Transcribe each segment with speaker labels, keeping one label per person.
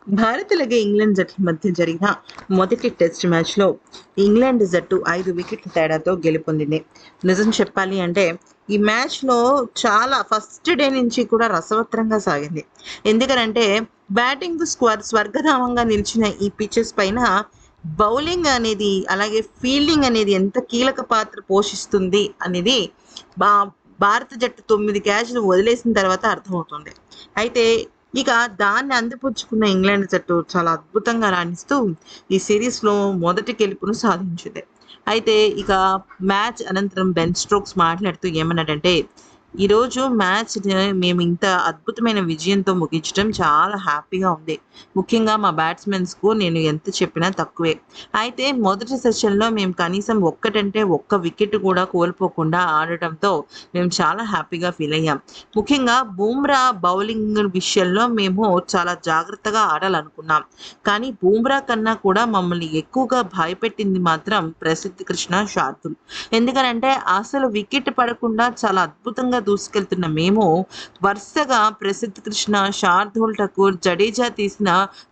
Speaker 1: భారత్ అలాగే ఇంగ్లాండ్ జట్ల మధ్య జరిగిన మొదటి టెస్ట్ మ్యాచ్లో ఇంగ్లాండ్ జట్టు 5 వికెట్ల తేడాతో గెలుపొందింది. నిజం చెప్పాలి అంటే ఈ మ్యాచ్లో చాలా ఫస్ట్ డే నుంచి కూడా రసవత్తరంగా సాగింది. ఎందుకనంటే బ్యాటింగ్ స్వర్గధామంగా నిలిచిన ఈ పిచెస్ పైన బౌలింగ్ అనేది అలాగే ఫీల్డింగ్ అనేది ఎంత కీలక పాత్ర పోషిస్తుంది అనేది బా భారత జట్టు 9 క్యాచ్లు వదిలేసిన తర్వాత అర్థమవుతుంది. అయితే ఇక దాన్ని అందిపుచ్చుకున్న ఇంగ్లాండ్ జట్టు చాలా అద్భుతంగా రాణిస్తూ ఈ సిరీస్‌లో మొదటి గెలుపును సాధించింది. అయితే ఇక మ్యాచ్ అనంతరం బెన్ స్టోక్స్ మాట్లాడుతూ ఏమన్నాడంటే, "ఈరోజు మ్యాచ్‌ని మేము ఇంత అద్భుతమైన విజయంతో ముగించడం చాలా హ్యాపీగా ఉంది. ముఖ్యంగా మా బ్యాట్స్‌మెన్స్‌కు నేను ఎంత చెప్పినా తక్కువే. అయితే మొదటి సెషన్‌లో మేము కనీసం ఒక్కటంటే ఒక్క వికెట్ కూడా కోల్పోకుండా ఆడటంతో మేము చాలా హ్యాపీగా ఫీల్ అయ్యాం. ముఖ్యంగా బూమ్రా బౌలింగ్ విషయంలో మేము చాలా జాగ్రత్తగా ఆడాలనుకున్నాం. కానీ బూమ్రా కన్నా కూడా మమ్మల్ని ఎక్కువగా భయపెట్టింది మాత్రం ప్రసిద్ధ్ కృష్ణ, శార్దూల్. ఎందుకనంటే అసలు వికెట్ పడకుండా చాలా అద్భుతంగా దూసుకెళ్తున్న మేము వరుసగా ప్రసిద్ధ్ కృష్ణ, శార్దూల్ ఠాకూర్, జడేజా తీసిన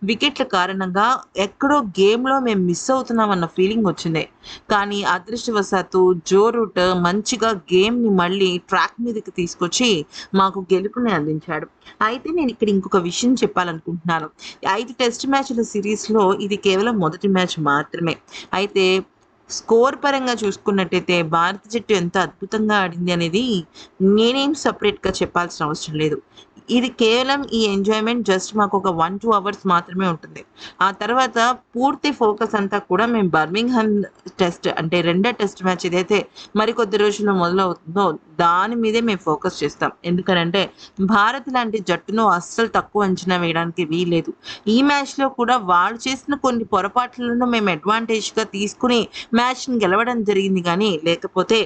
Speaker 1: వికెట్ల కారణంగా ఎక్కడో గేమ్‌లో మేము మిస్ అవుతున్నామన్న ఫీలింగ్ వచ్చింది. కానీ అదృష్టవశాత్తు జో రూట్ మంచిగా గేమ్‌ని మళ్ళీ ట్రాక్ మీదకి తీసుకొచ్చి మాకు గెలుపుని అందించాడు. అయితే నేను ఇక్కడ ఇంకొక విషయం చెప్పాలనుకుంటున్నాను. 5 టెస్ట్ మ్యాచ్‌ల సిరీస్‌లో ఇది కేవలం మొదటి మ్యాచ్ మాత్రమే. అయితే స్కోర్ పరంగా చూసుకున్నట్టయితే భారత జట్టు ఎంత అద్భుతంగా ఆడింది అనేది నేనేం సెపరేట్‌గా చెప్పాల్సిన అవసరం లేదు. ఇది కేవలం ఈ ఎంజాయ్‌మెంట్ జస్ట్ మాకొక 1, 2 అవర్స్ మాత్రమే ఉంటుంది. ఆ తర్వాత పూర్తి ఫోకస్ అంతా కూడా మేము బర్మింగ్‌హామ్ టెస్ట్ అంటే రెండో టెస్ట్ మ్యాచ్ ఏదైతే మరికొద్ది రోజుల్లో మొదలవుతుందో దాని మీదే మేము ఫోకస్ చేస్తాం. ఎందుకనంటే భారత్ లాంటి జట్టును అస్సలు తక్కువ అంచనా వేయడానికి వీల్లేదు. ఈ మ్యాచ్‌లో కూడా వాళ్ళు చేసిన కొన్ని పొరపాట్లను మేము అడ్వాంటేజ్‌గా తీసుకొని మ్యాచ్‌ని గెలవడం జరిగింది గానీ, లేకపోతే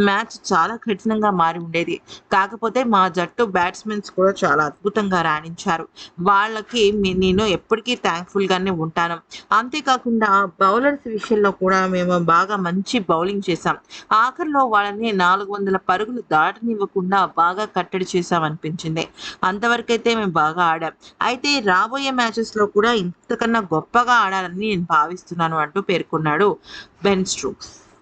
Speaker 1: మ్యాచ్ చాలా కఠినంగా మారి ఉండేది. కాకపోతే మా జట్టు బ్యాట్స్‌మెన్స్ కూడా చాలా అద్భుతంగా రాణించారు. వాళ్ళకి నేను ఎప్పటికీ థాంక్‌ఫుల్‌గానే ఉంటాను. అంతేకాకుండా బౌలర్స్ విషయంలో కూడా మేము బాగా మంచి బౌలింగ్ చేశాం. ఆఖరిలో వాళ్ళని 400 పరుగులు దాటనివ్వకుండా బాగా కట్టడి చేశామనిపించింది. అంతవరకైతే మేము బాగా ఆడాం. అయితే రాబోయే మ్యాచెస్‌లో కూడా ఇంతకన్నా గొప్పగా ఆడాలని నేను భావిస్తున్నాను అంటూ పేర్కొన్నాడు బెన్ స్టోక్స్.